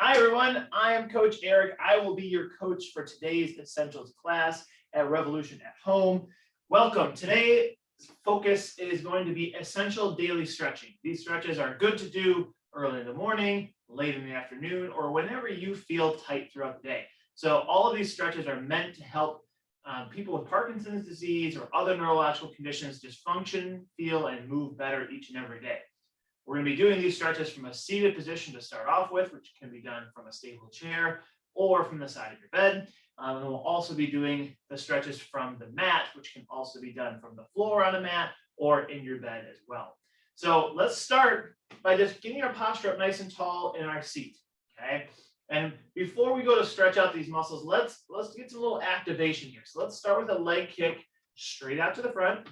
Hi everyone, I am Coach Eric. I will be your coach for today's Essentials class at Revolution at Home. Welcome. Today's focus is going to be essential daily stretching. These stretches are good to do early in the morning, late in the afternoon, or whenever you feel tight throughout the day. So all of these stretches are meant to help people with Parkinson's disease or other neurological conditions just function, feel, and move better each and every day. We're going to be doing these stretches from a seated position to start off with, which can be done from a stable chair or from the side of your bed. And we'll also be doing the stretches from the mat, which can also be done from the floor on a mat or in your bed as well. So let's start by just getting our posture up nice and tall in our seat, okay? And before we go to stretch out these muscles, let's get some little activation here. So let's start with a leg kick straight out to the front.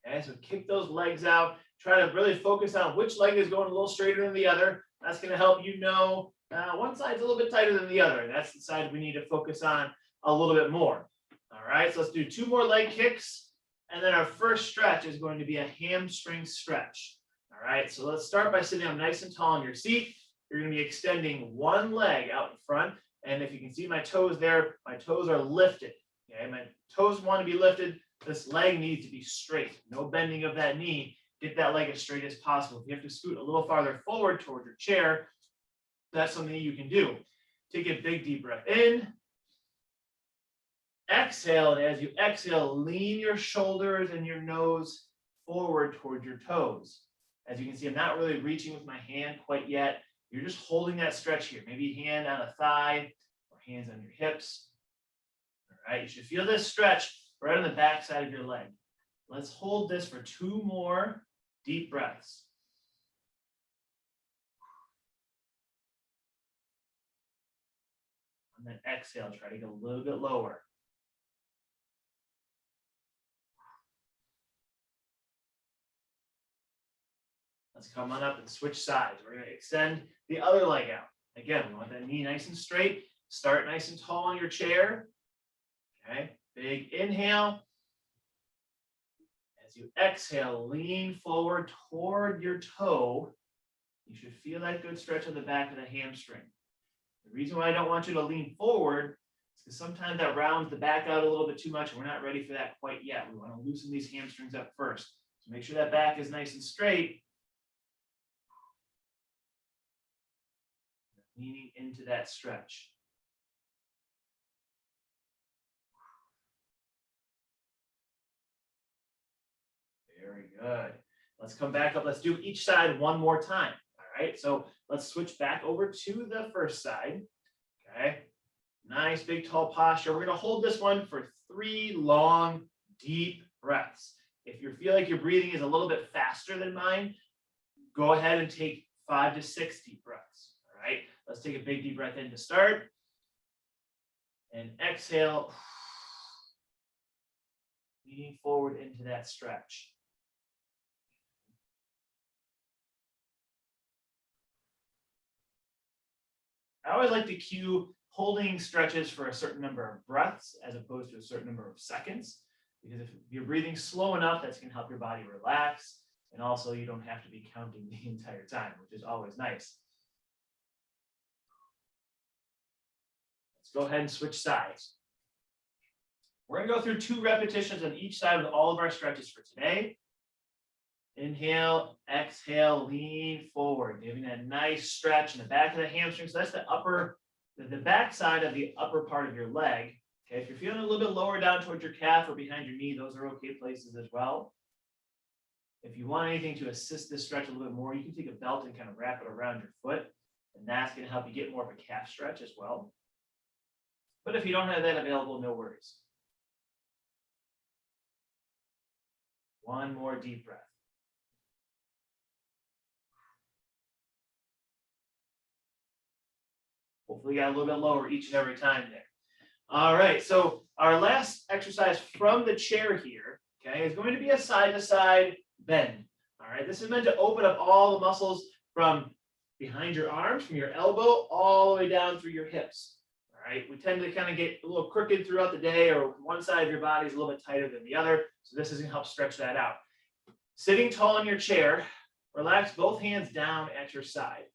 Okay, so kick those legs out. Try to really focus on which leg is going a little straighter than the other. That's going to help you know one side's a little bit tighter than the other. That's the side we need to focus on a little bit more. All right, so let's do 2 more leg kicks. And then our first stretch is going to be a hamstring stretch. All right, so let's start by sitting up nice and tall in your seat. You're going to be extending one leg out in front. And if you can see my toes there, my toes are lifted. Okay, my toes want to be lifted. This leg needs to be straight. No bending of that knee. Get that leg as straight as possible. If you have to scoot a little farther forward toward your chair, that's something you can do. Take a big deep breath in. Exhale, and as you exhale, lean your shoulders and your nose forward toward your toes. As you can see, I'm not really reaching with my hand quite yet. You're just holding that stretch here. Maybe hand on a thigh or hands on your hips. All right, you should feel this stretch right on the back side of your leg. Let's hold this for 2 more deep breaths. And then exhale, try to go a little bit lower. Let's come on up and switch sides. We're going to extend the other leg out. Again, we want that knee nice and straight. Start nice and tall on your chair. Okay, big inhale. As you exhale, lean forward toward your toe. You should feel that good stretch on the back of the hamstring. The reason why I don't want you to lean forward is because sometimes that rounds the back out a little bit too much, and we're not ready for that quite yet. We want to loosen these hamstrings up first. So make sure that back is nice and straight. Leaning into that stretch. Very good. Let's come back up. Let's do each side one more time. All right. So let's switch back over to the first side. Okay. Nice, big, tall posture. We're going to hold this one for 3 long, deep breaths. If you feel like your breathing is a little bit faster than mine, go ahead and take 5 to 6 deep breaths. All right. Let's take a big, deep breath in to start. And exhale. Leaning forward into that stretch. I always like to cue holding stretches for a certain number of breaths as opposed to a certain number of seconds, because if you're breathing slow enough, that's going to help your body relax. And also you don't have to be counting the entire time, which is always nice. Let's go ahead and switch sides. We're going to go through 2 repetitions on each side with all of our stretches for today. Inhale, exhale, lean forward, giving that nice stretch in the back of the hamstring. So that's the back side of the upper part of your leg. Okay, if you're feeling a little bit lower down towards your calf or behind your knee, those are okay places as well. If you want anything to assist this stretch a little bit more, you can take a belt and kind of wrap it around your foot, and that's going to help you get more of a calf stretch as well. But if you don't have that available, no worries. 1 more deep breath. Hopefully you got a little bit lower each and every time there. All right, so our last exercise from the chair here, okay, is going to be a side-to-side bend. All right, this is meant to open up all the muscles from behind your arms, from your elbow, all the way down through your hips. All right, we tend to kind of get a little crooked throughout the day, or one side of your body is a little bit tighter than the other. So this is going to help stretch that out. Sitting tall in your chair, relax both hands down at your side.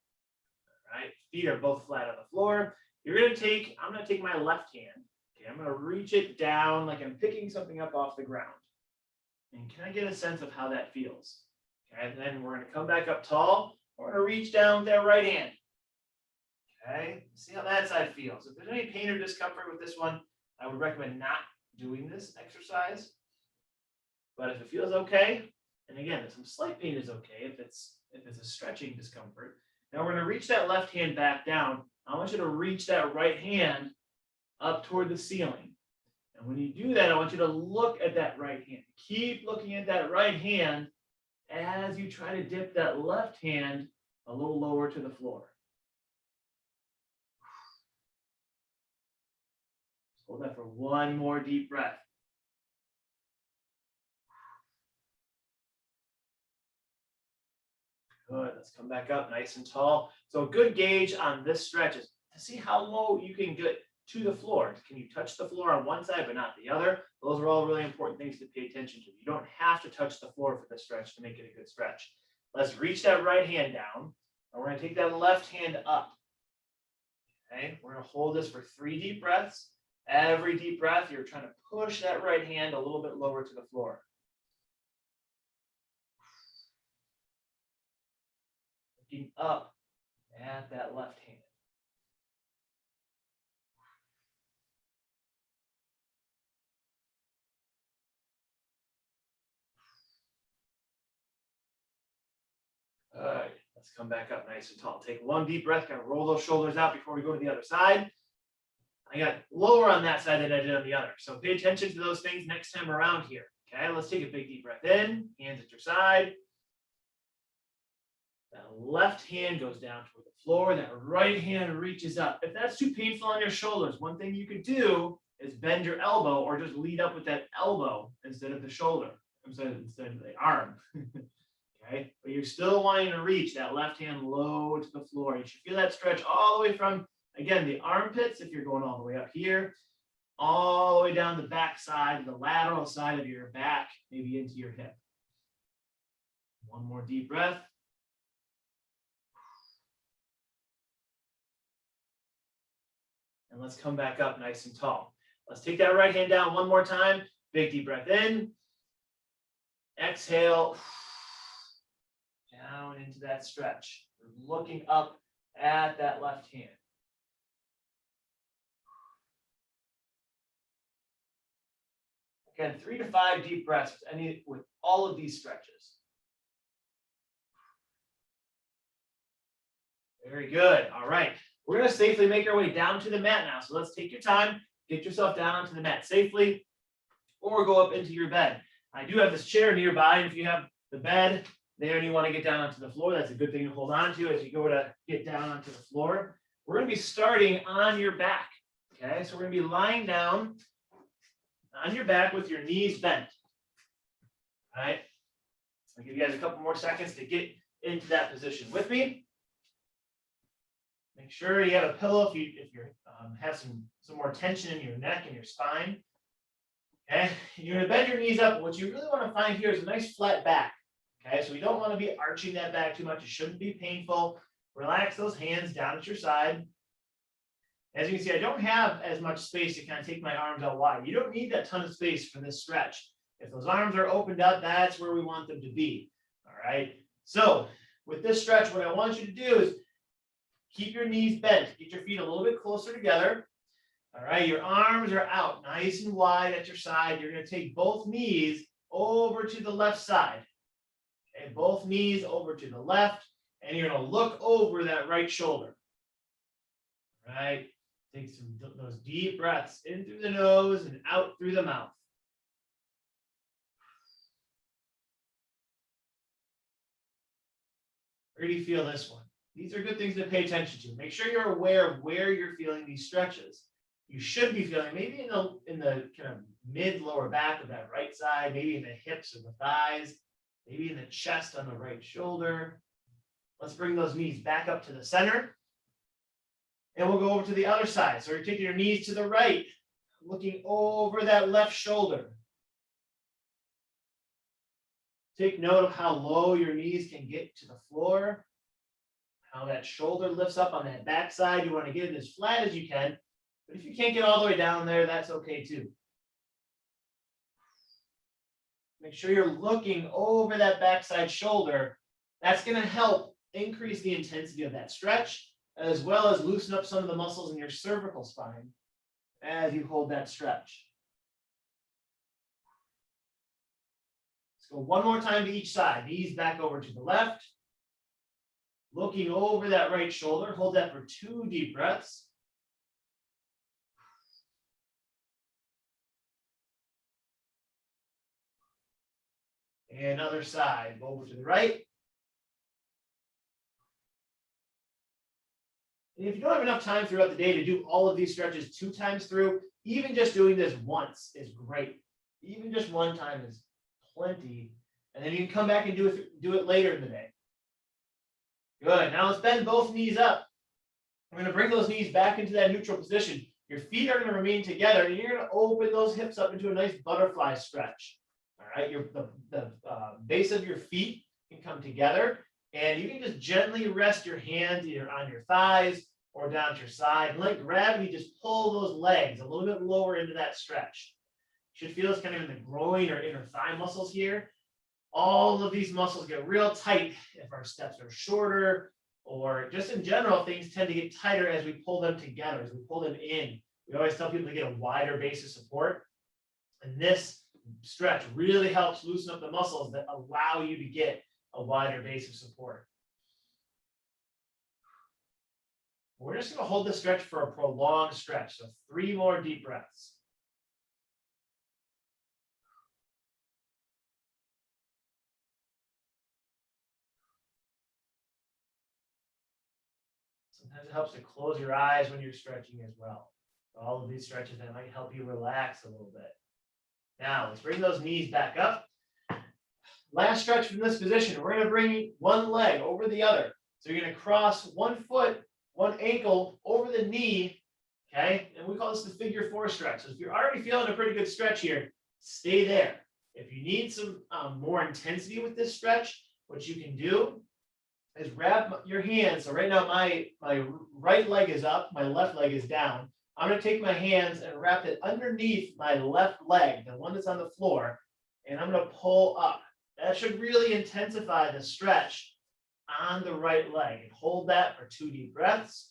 All right, feet are both flat on the floor. I'm going to take my left hand. Okay, I'm going to reach it down like I'm picking something up off the ground. And can I get a sense of how that feels? Okay, and then we're going to come back up tall. We're going to reach down with that right hand. Okay, see how that side feels. If there's any pain or discomfort with this one, I would recommend not doing this exercise. But if it feels okay, and again, some slight pain is okay if it's a stretching discomfort. Now we're going to reach that left hand back down. I want you to reach that right hand up toward the ceiling. And when you do that, I want you to look at that right hand. Keep looking at that right hand as you try to dip that left hand a little lower to the floor. Hold that for one more deep breath. Good. Let's come back up nice and tall. So a good gauge on this stretch is to see how low you can get to the floor. Can you touch the floor on one side but not the other? Those are all really important things to pay attention to. You don't have to touch the floor for this stretch to make it a good stretch. Let's reach that right hand down, and we're going to take that left hand up. Okay, we're going to hold this for 3 deep breaths. Every deep breath, you're trying to push that right hand a little bit lower to the floor. Looking up at that left hand. All right, let's come back up nice and tall. Take one deep breath, kind of roll those shoulders out before we go to the other side. I got lower on that side than I did on the other. So pay attention to those things next time around here. Okay, let's take a big deep breath in, hands at your side. That left hand goes down toward the floor. That right hand reaches up. If that's too painful on your shoulders, one thing you could do is bend your elbow or just lead up with that elbow instead of the shoulder, instead of the arm. Okay, but you're still wanting to reach that left hand low to the floor. You should feel that stretch all the way from, again, the armpits, if you're going all the way up here, all the way down the back side, the lateral side of your back, maybe into your hip. One more deep breath. And let's come back up nice and tall. Let's take that right hand down one more time. Big deep breath in. Exhale. Down into that stretch. We're looking up at that left hand. Again, 3 to 5 deep breaths with all of these stretches. Very good. All right. We're going to safely make our way down to the mat now. So let's take your time, get yourself down onto the mat safely, or go up into your bed. I do have this chair nearby, and if you have the bed there and you want to get down onto the floor, that's a good thing to hold on to as you go to get down onto the floor. We're going to be starting on your back. Okay, so we're going to be lying down on your back with your knees bent. All right, I'll give you guys a couple more seconds to get into that position with me. Make sure you have a pillow if you have some more tension in your neck and your spine. Okay, you're going to bend your knees up. What you really want to find here is a nice flat back. Okay, so we don't want to be arching that back too much. It shouldn't be painful. Relax those hands down at your side. As you can see, I don't have as much space to kind of take my arms out wide. You don't need that ton of space for this stretch. If those arms are opened up, that's where we want them to be. All right. So with this stretch, what I want you to do is keep your knees bent. Get your feet a little bit closer together. All right. Your arms are out nice and wide at your side. You're going to take both knees over to the left side. Okay, both knees over to the left, and you're going to look over that right shoulder. All right. Take those deep breaths in through the nose and out through the mouth. Where do you feel this one? These are good things to pay attention to. Make sure you're aware of where you're feeling these stretches. You should be feeling maybe in the kind of mid lower back of that right side, maybe in the hips or the thighs, maybe in the chest on the right shoulder. Let's bring those knees back up to the center. And we'll go over to the other side. So you're taking your knees to the right, looking over that left shoulder. Take note of how low your knees can get to the floor. How that shoulder lifts up on that back side. You want to get it as flat as you can. But if you can't get all the way down there, that's okay too. Make sure you're looking over that backside shoulder. That's going to help increase the intensity of that stretch, as well as loosen up some of the muscles in your cervical spine as you hold that stretch. Let's go one more time to each side. Knees back over to the left. Looking over that right shoulder. Hold that for 2 deep breaths. And other side. Over to the right. And if you don't have enough time throughout the day to do all of these stretches 2 times through, even just doing this once is great. Even just 1 time is plenty. And then you can come back and do it later in the day. Good. Now let's bend both knees up. We're going to bring those knees back into that neutral position. Your feet are going to remain together, and you're going to open those hips up into a nice butterfly stretch. All right. The base of your feet can come together, and you can just gently rest your hands either on your thighs or down to your side, and let gravity just pull those legs a little bit lower into that stretch. You should feel this kind of in the groin or inner thigh muscles here. All of these muscles get real tight if our steps are shorter, or just in general, things tend to get tighter as we pull them together, as we pull them in. We always tell people to get a wider base of support. And this stretch really helps loosen up the muscles that allow you to get a wider base of support. We're just going to hold this stretch for a prolonged stretch. So 3 more deep breaths. Sometimes it helps to close your eyes when you're stretching as well. All of these stretches that might help you relax a little bit. Now, let's bring those knees back up. Last stretch from this position. We're going to bring one leg over the other. So you're going to cross 1 foot, 1 ankle over the knee, okay? And we call this the figure 4 stretch. So if you're already feeling a pretty good stretch here, stay there. If you need some more intensity with this stretch, what you can do is wrap your hands. So right now my right leg is up, my left leg is down. I'm going to take my hands and wrap it underneath my left leg, the one that's on the floor, and I'm going to pull up. That should really intensify the stretch on the right leg. And hold that for 2 deep breaths.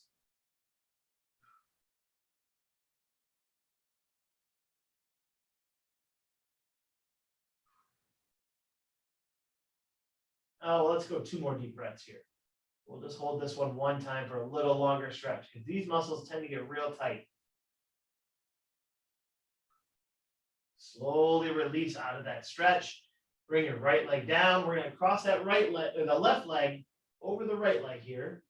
Oh, let's go 2 more deep breaths here. We'll just hold this one time for a little longer stretch because these muscles tend to get real tight. Slowly release out of that stretch. Bring your right leg down. We're going to cross that right leg, or the left leg over the right leg here.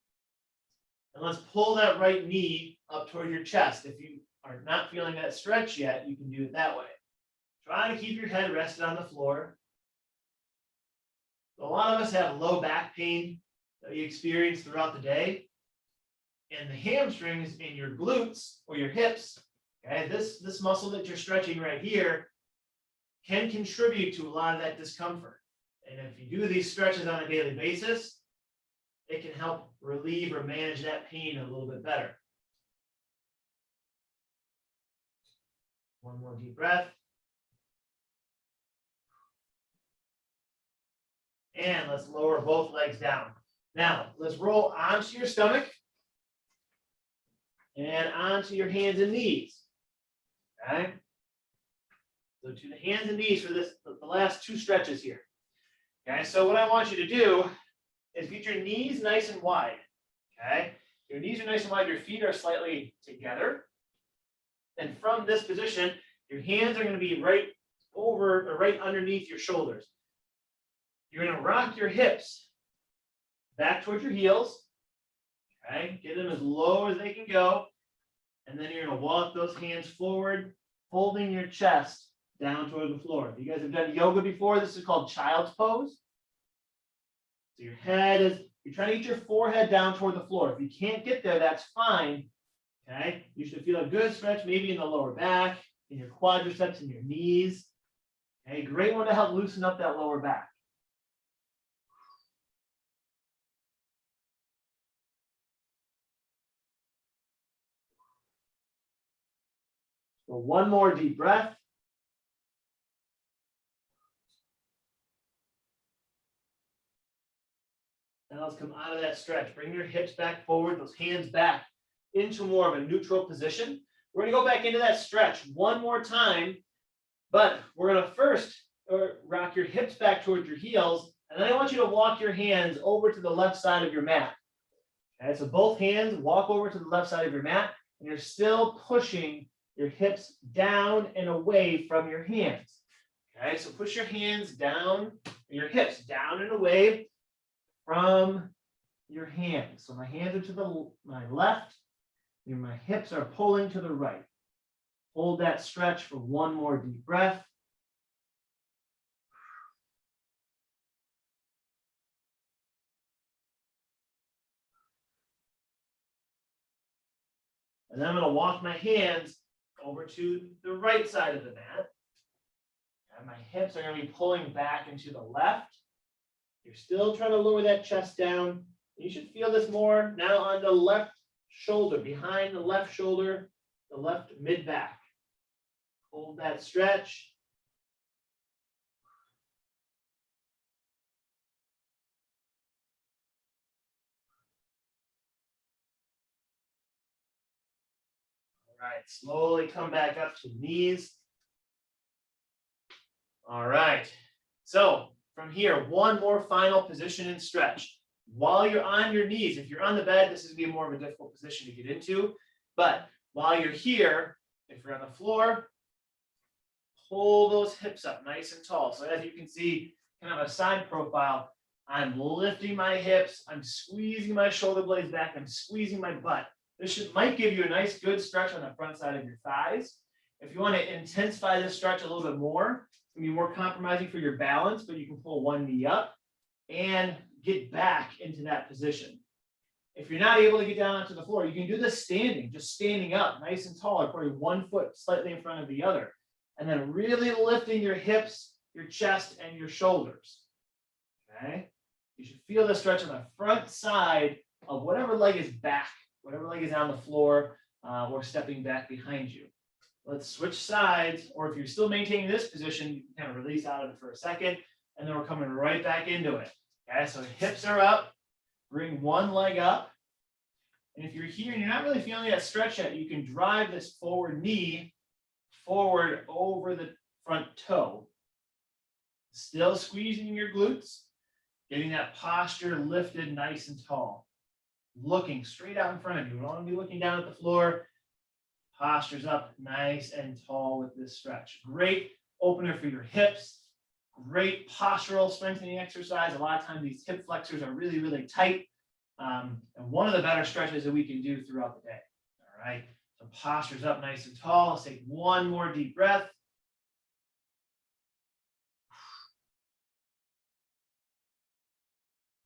And let's pull that right knee up toward your chest. If you are not feeling that stretch yet, you can do it that way. Try to keep your head rested on the floor. A lot of us have low back pain that you experience throughout the day. And the hamstrings in your glutes or your hips, okay, this muscle that you're stretching right here can contribute to a lot of that discomfort. And if you do these stretches on a daily basis, it can help relieve or manage that pain a little bit better. 1 more deep breath. And let's lower both legs down. Now, let's roll onto your stomach and onto your hands and knees. Okay? So to the hands and knees for the last 2 stretches here. Okay, so what I want you to do is get your knees nice and wide. Okay? Your knees are nice and wide, your feet are slightly together. And from this position, your hands are going to be right over or right underneath your shoulders. You're going to rock your hips back towards your heels. Okay, get them as low as they can go. And then you're going to walk those hands forward, holding your chest down toward the floor. If you guys have done yoga before, this is called child's pose. So your head is, you're trying to get your forehead down toward the floor. If you can't get there, that's fine. Okay, you should feel a good stretch maybe in the lower back, in your quadriceps and your knees. Okay, great one to help loosen up that lower back. So one more deep breath. Now let's come out of that stretch. Bring your hips back forward, those hands back into more of a neutral position. We're going to go back into that stretch one more time, but we're going to first rock your hips back towards your heels, and then I want you to walk your hands over to the left side of your mat. Okay, so both hands walk over to the left side of your mat, and you're still pushing your hips down and away from your hands. Okay, so push your hands down, your hips down and away from your hands. So my hands are to my left, and my hips are pulling to the right. Hold that stretch for one more deep breath. And then I'm going to walk my hands over to the right side of the mat. And my hips are going to be pulling back into the left. You're still trying to lower that chest down. You should feel this more now on the left shoulder, behind the left shoulder, the left mid-back. Hold that stretch. All right, slowly come back up to knees. All right, so from here, one more final position and stretch. While you're on your knees, if you're on the bed, this is going to be more of a difficult position to get into. But while you're here, if you're on the floor, pull those hips up nice and tall. So as you can see, kind of a side profile, I'm lifting my hips, I'm squeezing my shoulder blades back, I'm squeezing my butt. This might give you a nice good stretch on the front side of your thighs. If you want to intensify this stretch a little bit more, it's going to be more compromising for your balance, but you can pull one knee up and get back into that position. If you're not able to get down onto the floor, you can do this standing, just standing up nice and tall, or probably one foot slightly in front of the other. And then really lifting your hips, your chest, and your shoulders. Okay? You should feel the stretch on the front side of whatever leg is back, whatever leg is on the floor, or stepping back behind you. Let's switch sides, or if you're still maintaining this position, you can kind of release out of it for a second, and then we're coming right back into it. Okay, so hips are up, bring one leg up. And if you're here and you're not really feeling that stretch yet, you can drive this forward knee forward over the front toe. Still squeezing your glutes, getting that posture lifted nice and tall. Looking straight out in front of you. We don't want to be looking down at the floor. Posture's up nice and tall with this stretch. Great opener for your hips. Great postural strengthening exercise. A lot of times these hip flexors are really, really tight. And one of the better stretches that we can do throughout the day. All right. So posture's up nice and tall. Let's take one more deep breath.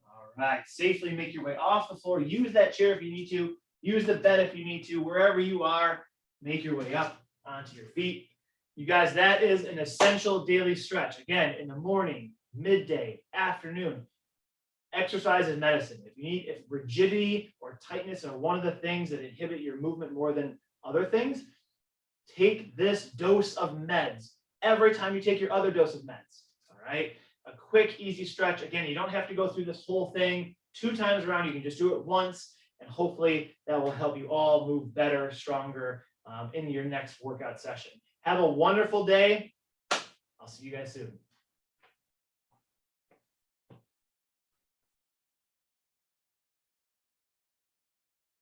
All right. Safely make your way off the floor. Use that chair if you need to. Use the bed if you need to. Wherever you are, make your way up onto your feet. You guys, that is an essential daily stretch. Again, in the morning, midday, afternoon. Exercise is medicine. If rigidity or tightness are one of the things that inhibit your movement more than other things, take this dose of meds every time you take your other dose of meds. All right. A quick, easy stretch. Again, you don't have to go through this whole thing 2 times around. You can just do it once, and hopefully that will help you all move better, stronger in your next workout session. Have a wonderful day. I'll see you guys soon.